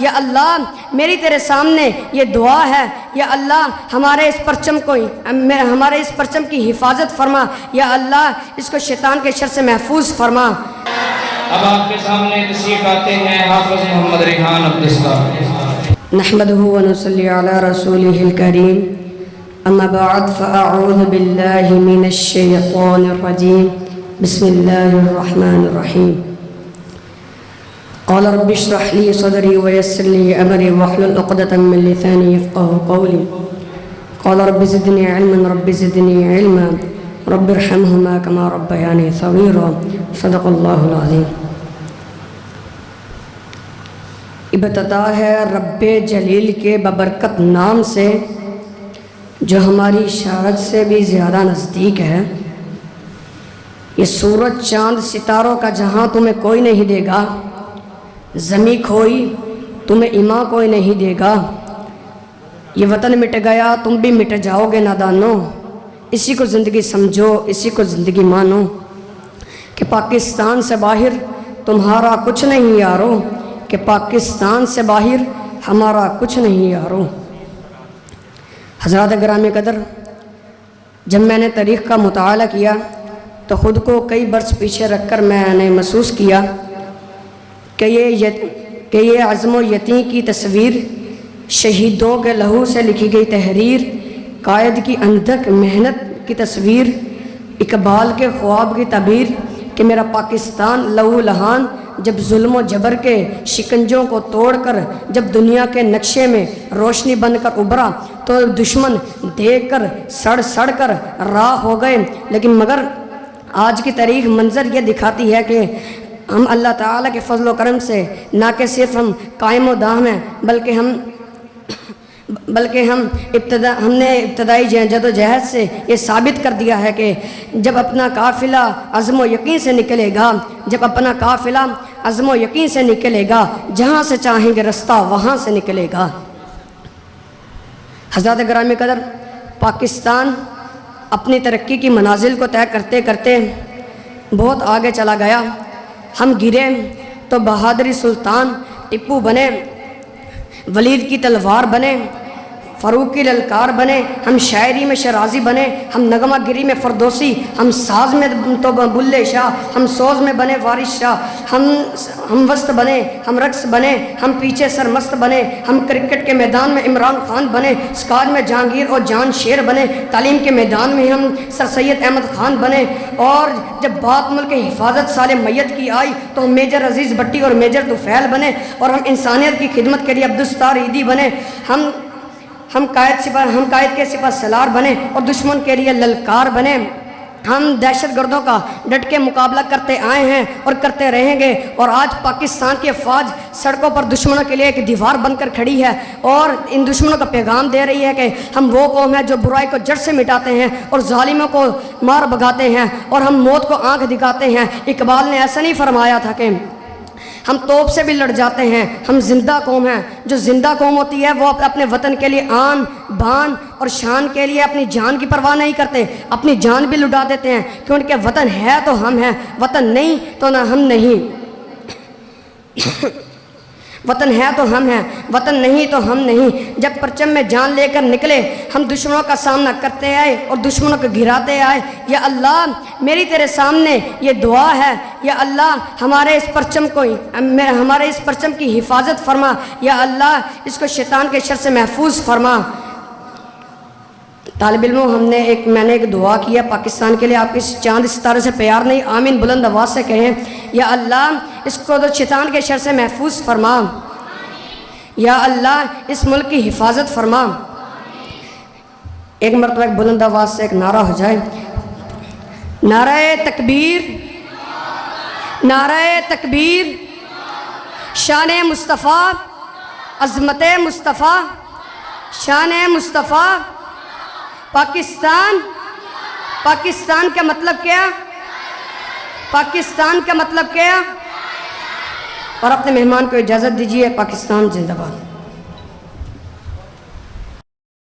یا اللہ میری تیرے سامنے یہ دعا ہے، یا اللہ ہمارے اس پرچم کی حفاظت فرما، یا اللہ اس کو شیطان کے شر سے محفوظ فرما۔ اب آپ کے سامنے تشریف آتے ہیں حافظ محمد ریحان عبداللہ۔ نحمدہ ونصلی علی رسولہ الکریم، اما بعد فاعوذ باللہ من الشیطان الرجیم، بسم اللہ الرحمن الرحیم۔ قال رب اشرح لي صدري ويسر لي امري واحلل عقدة من لساني يفقهوا قولي قال رب زدني علما رب زدني علما رب ارحمهما كما ربياني صغيرا صدق الله العظيم۔ ابتدا ہے رب جلیل کے ببرکت نام سے جو ہماری شہرت سے بھی زیادہ نزدیک ہے۔ یہ سورج چاند ستاروں کا جہاں تمہیں کوئی نہیں دے گا، زمیں کھوئی تمہیں ایمان کوئی نہیں دے گا۔ یہ وطن مٹ گیا تم بھی مٹ جاؤ گے نادانو، اسی کو زندگی سمجھو اسی کو زندگی مانو، کہ پاکستان سے باہر تمہارا کچھ نہیں یارو، کہ پاکستان سے باہر ہمارا کچھ نہیں یارو۔ حضرات گرامی قدر، جب میں نے تاریخ کا مطالعہ کیا تو خود کو کئی برس پیچھے رکھ کر میں نے محسوس کیا کہ یہ عزم و یتیم کی تصویر، شہیدوں کے لہو سے لکھی گئی تحریر، قائد کی اندھک محنت کی تصویر، اقبال کے خواب کی تعبیر کہ میرا پاکستان لہو لہان جب ظلم و جبر کے شکنجوں کو توڑ کر جب دنیا کے نقشے میں روشنی بن کر ابھرا تو دشمن دیکھ کر سڑ کر راہ ہو گئے، لیکن مگر آج کی تاریخ منظر یہ دکھاتی ہے کہ ہم اللہ تعالیٰ کے فضل و کرم سے نہ کہ صرف ہم قائم و دام ہیں بلکہ ہم نے ابتدائی جد و جہد سے یہ ثابت کر دیا ہے کہ جب اپنا قافلہ عزم و یقین سے نکلے گا، جب اپنا قافلہ عزم و یقین سے نکلے گا، جہاں سے چاہیں گے رستہ وہاں سے نکلے گا۔ حضرات گرامی قدر، پاکستان اپنی ترقی کی منازل کو طے کرتے کرتے بہت آگے چلا گیا۔ ہم گرے تو بہادری سلطان ٹپو بنے، ولید کی تلوار بنے، فاروق کی للکار بنے، ہم شاعری میں شرازی بنے، ہم نغمہ گری میں فردوسی، ہم ساز میں تو بلے شاہ، ہم سوز میں بنے وارث شاہ، ہم وسط بنے، ہم رقص بنے، ہم پیچھے سرمست بنے، ہم کرکٹ کے میدان میں عمران خان بنے، اسکواڈ میں جہانگیر اور جان شیر بنے، تعلیم کے میدان میں ہم سر سید احمد خان بنے، اور جب بات ملک کی حفاظت سال میت کی آئی تو ہم میجر عزیز بٹی اور میجر طفیل بنے، اور ہم انسانیت کی خدمت کے لیے عبدالستار عیدی بنے، ہم قائد کے سپہ سالار بنے اور دشمن کے لیے للکار بنے۔ ہم دہشت گردوں کا ڈٹ کے مقابلہ کرتے آئے ہیں اور کرتے رہیں گے، اور آج پاکستان کی افواج سڑکوں پر دشمنوں کے لیے ایک دیوار بن کر کھڑی ہے اور ان دشمنوں کا پیغام دے رہی ہے کہ ہم وہ قوم ہیں جو برائی کو جڑ سے مٹاتے ہیں اور ظالموں کو مار بھگاتے ہیں اور ہم موت کو آنکھ دکھاتے ہیں۔ اقبال نے ایسا نہیں فرمایا تھا کہ ہم توپ سے بھی لڑ جاتے ہیں، ہم زندہ قوم ہیں۔ جو زندہ قوم ہوتی ہے وہ اپنے وطن کے لیے آن بان اور شان کے لیے اپنی جان کی پرواہ نہیں کرتے، اپنی جان بھی لٹا دیتے ہیں، کیونکہ وطن ہے تو ہم ہیں، وطن نہیں تو نہ ہم نہیں۔ وطن ہے تو ہم ہیں، وطن نہیں تو ہم نہیں۔ جب پرچم میں جان لے کر نکلے ہم دشمنوں کا سامنا کرتے آئے اور دشمنوں کو گراتے آئے۔ یا اللہ میری تیرے سامنے یہ دعا ہے، یا اللہ ہمارے اس پرچم کی حفاظت فرما، یا اللہ اس کو شیطان کے شر سے محفوظ فرما۔ طالب علموں، میں نے ایک دعا کیا پاکستان کے لیے، آپ اس چاند ستارے سے پیار نہیں، آمین بلند آواز سے کہیں، یا اللہ اس کو تو شیطان کے شر سے محفوظ فرما، یا اللہ اس ملک کی حفاظت فرما۔ ایک مرتبہ ایک بلند آواز سے ایک نعرہ ہو جائے، نعرہ تکبیر، نعرہ تکبیر، شان مصطفیٰ، عظمت مصطفیٰ، شان مصطفیٰ۔ پاکستان کا مطلب کیا؟ پاکستان کا مطلب کیا؟ اور اپنے مہمان کو اجازت دیجیے۔ پاکستان زندہ باد۔